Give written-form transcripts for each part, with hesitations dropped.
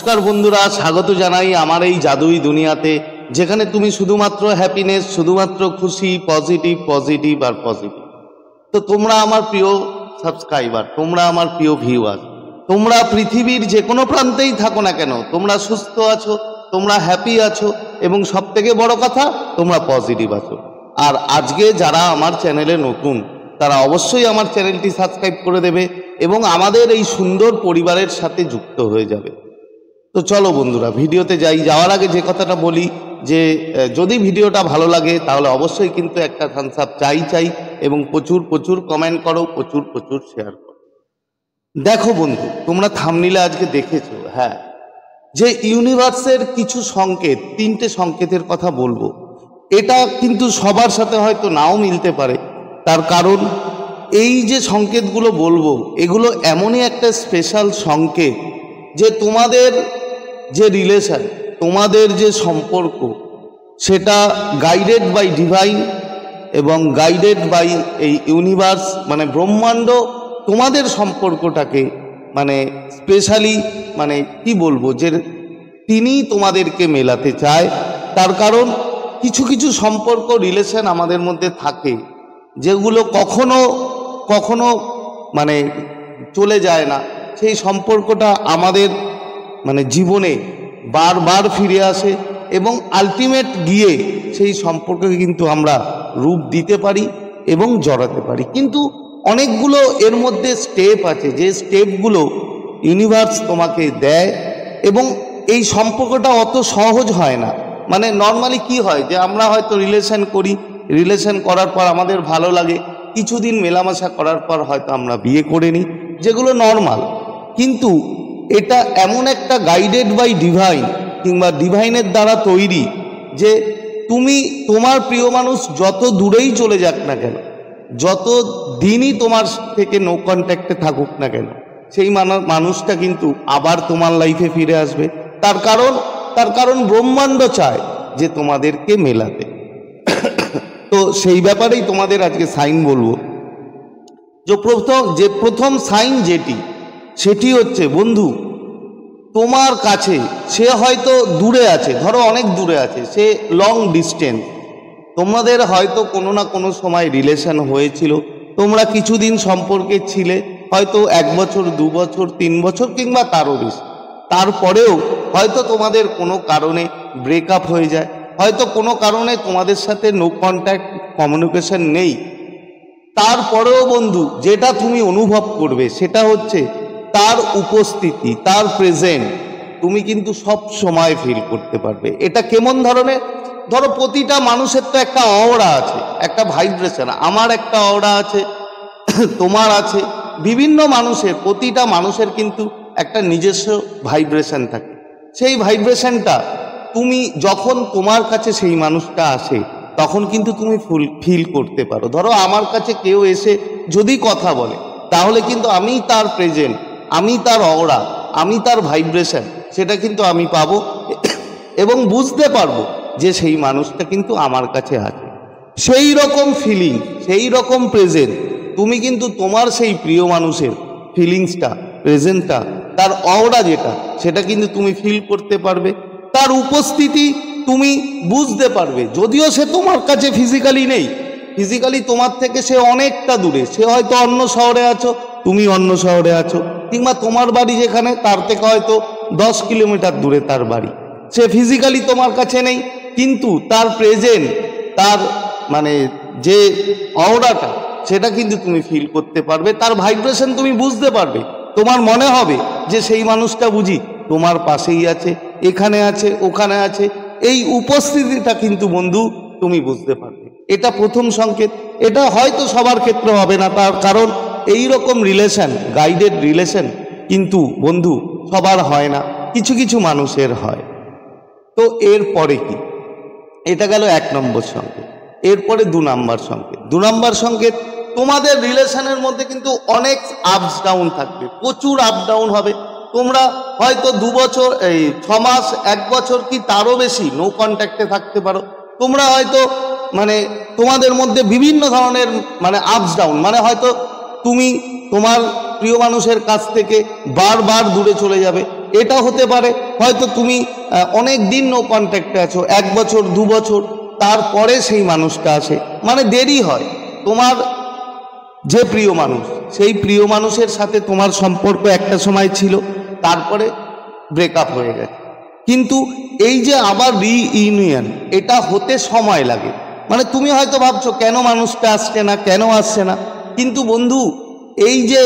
নমস্কার বন্ধুরা, স্বাগত জানাই আমার এই জাদুই দুনিয়াতে, যেখানে তুমি শুধুমাত্র হ্যাপিনেস, শুধুমাত্র খুশি, পজিটিভ পজিটিভ আর পজিটিভ। তো তোমরা আমার প্রিয় সাবস্ক্রাইবার, তোমরা আমার প্রিয় ভিউয়ার, তোমরা পৃথিবীর যে কোনো প্রান্তেই থাকো না কেন, তোমরা সুস্থ আছো, তোমরা হ্যাপি আছো এবং সবথেকে বড় কথা তোমরা পজিটিভ আছো। আর আজকে যারা আমার চ্যানেলে নতুন তারা অবশ্যই আমার চ্যানেলটি সাবস্ক্রাইব করে দেবে এবং আমাদের এই সুন্দর পরিবারের সাথে যুক্ত হয়ে যাবে। তো চলো বন্ধুরা, ভিডিওতে যাওয়ার আগে যে কথাটা বলি যে যদি ভিডিওটা ভালো লাগে তাহলে অবশ্যই কিন্তু একটা থামস আপ চাই এবং প্রচুর প্রচুর কমেন্ট করো, প্রচুর প্রচুর শেয়ার করো। দেখো বন্ধু, তোমরা থাম্বনেইলে আজকে দেখেছো, হ্যাঁ, যে ইউনিভার্সের কিছু সংকেত, তিনটে সংকেতের কথা বলবো। এটা কিন্তু সবার সাথে হয়তো নাও মিলতে পারে, তার কারণ এই যে সংকেতগুলো বলবো এগুলো এমনই একটা স্পেশাল সংকেত যে তোমাদের যে রিলেশন, তোমাদের যে সম্পর্ক, সেটা গাইডেড বাই ডিভাইন এবং গাইডেড বাই এই ইউনিভার্স, মানে ব্রহ্মাণ্ড তোমাদের সম্পর্কটাকে মানে স্পেশালি মানে কি বলবো, যে তিনি তোমাদেরকে মেলাতে চায়। তার কারণ কিছু কিছু সম্পর্ক, রিলেশন আমাদের মধ্যে থাকে যেগুলো কখনো কখনো মানে চলে যায় না। সেই সম্পর্কটা আমাদের মানে জীবনে বারবার ফিরে আসে এবং আলটিমেট গিয়ে সেই সম্পর্ককে কিন্তু আমরা রূপ দিতে পারি এবং জড়াতে পারি। কিন্তু অনেকগুলো এর মধ্যে স্টেপ আছে, যে স্টেপগুলো ইউনিভার্স তোমাকে দেয় এবং এই সম্পর্কটা অত সহজ হয় না। মানে নর্মালি কি হয় যে আমরা হয়তো রিলেশন করি, রিলেশন করার পর আমাদের ভালো লাগে, কিছুদিন মেলামেশা করার পর হয়তো আমরা বিয়ে করে নিই, যেগুলো নর্মাল। কিন্তু এটা এমন একটা গাইডেড বাই ডিভাইন কিংবা ডিভাইনের দ্বারা তৈরি যে তুমি তোমার প্রিয় মানুষ যত দূরেই চলে যাক না কেন, যত দিনই তোমার থেকে নো কন্ট্যাক্টে থাকুক না কেন, সেই মানুষটা কিন্তু আবার তোমার লাইফে ফিরে আসবে। তার কারণ ব্রহ্মাণ্ড চায় যে তোমাদেরকে মেলাতে। তো সেই ব্যাপারেই তোমাদের আজকে সাইন বলবো। যে প্রথম সাইন সেটি হচ্ছে বন্ধু, তোমার কাছে সে হয়তো দূরে আছে, ধরো অনেক দূরে আছে, সে লং ডিস্টেন্স, তোমাদের হয়তো কোনো না কোনো সময় রিলেশন হয়েছিল, তোমরা কিছুদিন সম্পর্কে ছিলে, হয়তো 1 বছর 2 বছর 3 বছর কিংবা তারও বেশি। তারপরেও হয়তো তোমাদের কোনো কারণে ব্রেকআপ হয়ে যায়, হয়তো কোনো কারণে তোমাদের সাথে নো কন্ট্যাক্ট, কমিউনিকেশন নেই। তারপরেও বন্ধু যেটা তুমি অনুভব করবে সেটা হচ্ছে তার উপস্থিতি, তার প্রেজেন্ট তুমি কিন্তু সব সময় ফিল করতে পারবে। এটা কেমন ধরনের? ধরো প্রতিটা মানুষের তো একটা অওরা আছে, একটা ভাইব্রেশন। আমার একটা অওরা আছে, তোমার আছে, বিভিন্ন মানুষের, প্রতিটা মানুষের কিন্তু একটা নিজস্ব ভাইব্রেশন থাকে। সেই ভাইব্রেশনটা তুমি যখন তোমার কাছে সেই মানুষটা আসে তখন কিন্তু তুমি ফিল করতে পারো। ধরো আমার কাছে কেউ এসে যদি কথা বলে, তাহলে কিন্তু আমি তার প্রেজেন্ট, আমি তার অওরা, আমি তার ভাইব্রেশন, সেটা কিন্তু আমি পাবো এবং বুঝতে পারবো যে সেই মানুষটা কিন্তু আমার কাছে আছে। সেই রকম ফিলিং, সেই রকম প্রেজেন্ট তুমি কিন্তু তোমার সেই প্রিয় মানুষের ফিলিংসটা, প্রেজেন্টটা, তার অওরা যেটা, সেটা কিন্তু তুমি ফিল করতে পারবে। তার উপস্থিতি তুমি বুঝতে পারবে, যদিও সে তোমার কাছে ফিজিক্যালি নেই, ফিজিক্যালি তোমার থেকে সে অনেকটা দূরে, সে হয়তো অন্য শহরে আছো, তুমি অন্য শহরে আছো, কিংবা তোমার বাড়ি যেখানে তার থেকে হয়তো 10 কিলোমিটার দূরে তার বাড়ি, সে ফিজিক্যালি তোমার কাছে নেই, কিন্তু তার প্রেজেন্ট, তার মানে যে অওরাটা, সেটা কিন্তু তুমি ফিল করতে পারবে, তার ভাইব্রেশন তুমি বুঝতে পারবে। তোমার মনে হবে যে সেই মানুষটা বুঝি তোমার পাশেই আছে, এখানে আছে, ওখানে আছে। এই উপস্থিতিটা কিন্তু বন্ধু তুমি বুঝতে পারবে। এটা প্রথম সংকেত। এটা হয়তো সবার ক্ষেত্রে হবে না, তার কারণ এই রকম রিলেশন, গাইডেড রিলেশন কিন্তু বন্ধু সবার হয় না, কিছু কিছু মানুষের হয়। তো এরপরে কি? এটা গেল 1 নম্বর সংকেত। এরপরে 2 নম্বর সংকেত। 2 নম্বর সংকেত, তোমাদের রিলেশনের মধ্যে কিন্তু অনেক আপস ডাউন থাকবে, প্রচুর আপ ডাউন হবে। তোমরা হয়তো 2 বছর, 6 মাস, 1 বছর কি তারও বেশি নো কন্ট্যাক্টে থাকতে পারো। তোমরা হয়তো মানে তোমাদের মধ্যে বিভিন্ন ধরনের মানে আপস ডাউন, মানে হয়তো তুমি তোমার প্রিয় মানুষের কাছ থেকে বারবার দূরে চলে যাবে, এটা হতে পারে হয়তো তুমি অনেক দিন নো কন্ট্যাক্টে আছো, 1 বছর 2 বছর, তারপরে সেই মানুষটা আসে, মানে দেরি হয়। তোমার যে প্রিয় মানুষ, সেই প্রিয় মানুষের সাথে তোমার সম্পর্ক একটা সময় ছিল, তারপরে ব্রেকআপ হয়ে গেছে, কিন্তু এই যে আবার রিইউনিয়ন, এটা হতে সময় লাগে। মানে তুমি হয়তো ভাবছো কেন মানুষটা আসছে না, কেন আসছে না, কিন্তু বন্ধু এই যে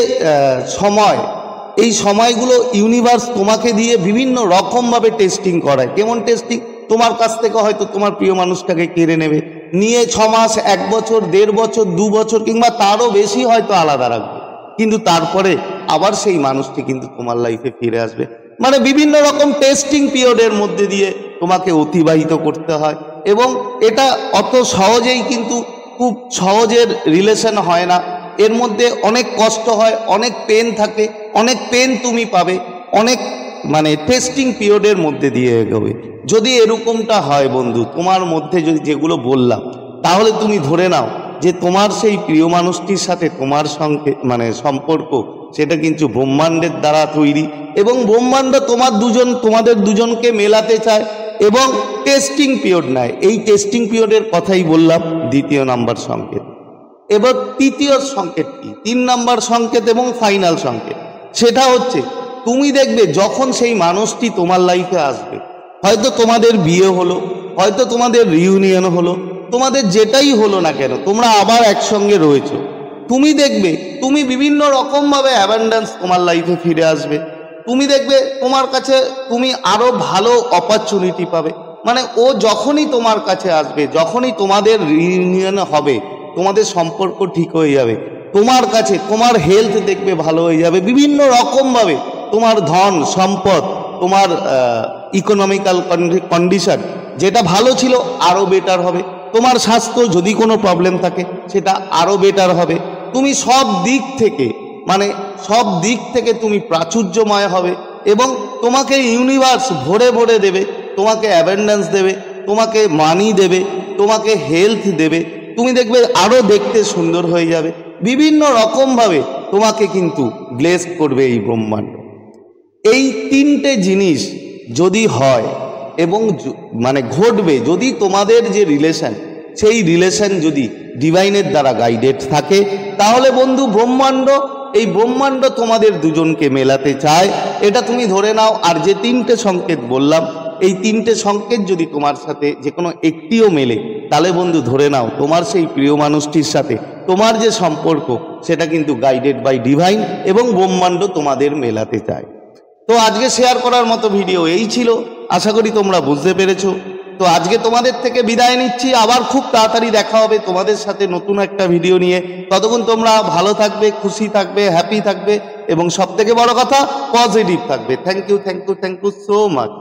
সময়, এই সময়গুলো ইউনিভার্স তোমাকে দিয়ে বিভিন্ন রকমভাবে টেস্টিং করায়। কেমন টেস্টিং? তোমার কাছ থেকে হয়তো তোমার প্রিয় মানুষটাকে কেড়ে নেবে, নিয়ে 6 মাস, 1 বছর, 1.5 বছর, 2 বছর কিংবা তারও বেশি হয়তো আলাদা রাখবে, কিন্তু তারপরে আবার সেই মানুষটি কিন্তু তোমার লাইফে ফিরে আসবে। মানে বিভিন্ন রকম টেস্টিং পিরিয়ডের মধ্যে দিয়ে তোমাকে অতিবাহিত করতে হয়, এবং এটা অত সহজেই কিন্তু খুব সহজের রিলেশন হয় না। এর মধ্যে অনেক কষ্ট হয়, অনেক পেন থাকে, অনেক পেন তুমি পাবে, অনেক মানে টেস্টিং পিরিয়ডের মধ্যে দিয়ে এগোবে। যদি এরকমটা হয় বন্ধু, তোমার মধ্যে যদি যেগুলো বললাম, তাহলে তুমি ধরে নাও যে তোমার সেই প্রিয় মানুষটির সাথে তোমার সঙ্গে মানে সম্পর্ক, সেটা কিন্তু ব্রহ্মাণ্ডের দ্বারা তৈরি, এবং ব্রহ্মাণ্ড তোমাদের দুজনকে মেলাতে চায় এবং টেস্টিং পিরিয়ড নেয়। এই টেস্টিং পিরিয়ডের কথাই বললাম 2য় নাম্বার সংকেত। এবার 3য় সংকেত কি? 3 নাম্বার সংকেত এবং ফাইনাল সংকেত, সেটা হচ্ছে তুমি দেখবে যখন সেই মানুষটি তোমার লাইফে আসবে, হয়তো তোমাদের বিয়ে হলো, হয়তো তোমাদের রিইউনিয়ন হলো, তোমাদের যেটাই হলো না কেন, তোমরা আবার একসঙ্গে রয়েছো, তুমি দেখবে তুমি বিভিন্ন রকমভাবে অ্যাবান্ডেন্স তোমার লাইফে ফিরে আসবে। তুমি দেখবে তোমার কাছে তুমি আরো ভালো অপরচুনিটি পাবে। মানে ও যখনই তোমার কাছে আসবে, যখনই তোমাদের রিইউনিয়ন হবে, তোমাদের সম্পর্ক ঠিক হয়ে যাবে, তোমার কাছে তোমার হেলথ দেখবে ভালো হয়ে যাবে, বিভিন্ন রকমভাবে তোমার ধন সম্পদ, তোমার ইকোনমিক্যাল কন্ডিশন যেটা ভালো ছিল আরও বেটার হবে, তোমার স্বাস্থ্য যদি কোনো প্রবলেম থাকে সেটা আরও বেটার হবে, তুমি সব দিক থেকে মানে সব দিক থেকে তুমি প্রাচুর্যময় হবে, এবং তোমাকে ইউনিভার্স ভরে ভরে দেবে, তোমাকে অ্যাবেন্ডেন্স দেবে, তোমাকে মানি দেবে, তোমাকে হেলথ দেবে, তুমি দেখবে আরও দেখতে সুন্দর হয়ে যাবে, বিভিন্ন রকমভাবে তোমাকে কিন্তু ব্লেস করবে এই ব্রহ্মাণ্ড। এই 3টে জিনিস যদি হয় এবং মানে ঘটবে, যদি তোমাদের যে রিলেশন, সেই রিলেশন যদি ডিভাইনের দ্বারা গাইডেড থাকে, তাহলে বন্ধু এই ব্রহ্মাণ্ড তোমাদের দুজনকে মেলাতে চায়, এটা তুমি ধরে নাও। আর যে 3টে সংকেত বললাম, এই 3টে সংকেত যদি তোমার সাথে যে কোনো একটিও মেলে, তাহলে বন্ধু ধরে নাও তোমার সেই প্রিয় মানুষটির সাথে তোমার যে সম্পর্ক, সেটা কিন্তু গাইডেড বাই ডিভাইন, এবং ব্রহ্মাণ্ড তোমাদের মেলাতে চায়। তো আজকে শেয়ার করার মতো ভিডিও এই ছিল, আশা করি তোমরা বুঝতে পেরেছো। তো আজকে তোমাদের থেকে বিদায় নিচ্ছি, আবার খুব তাড়াতাড়ি দেখা হবে তোমাদের সাথে নতুন একটা ভিডিও নিয়ে। ততক্ষণ তোমরা ভালো থাকবে, খুশি থাকবে, হ্যাপি থাকবে, এবং সব থেকে বড় কথা পজিটিভ থাকবে। Thank you so much.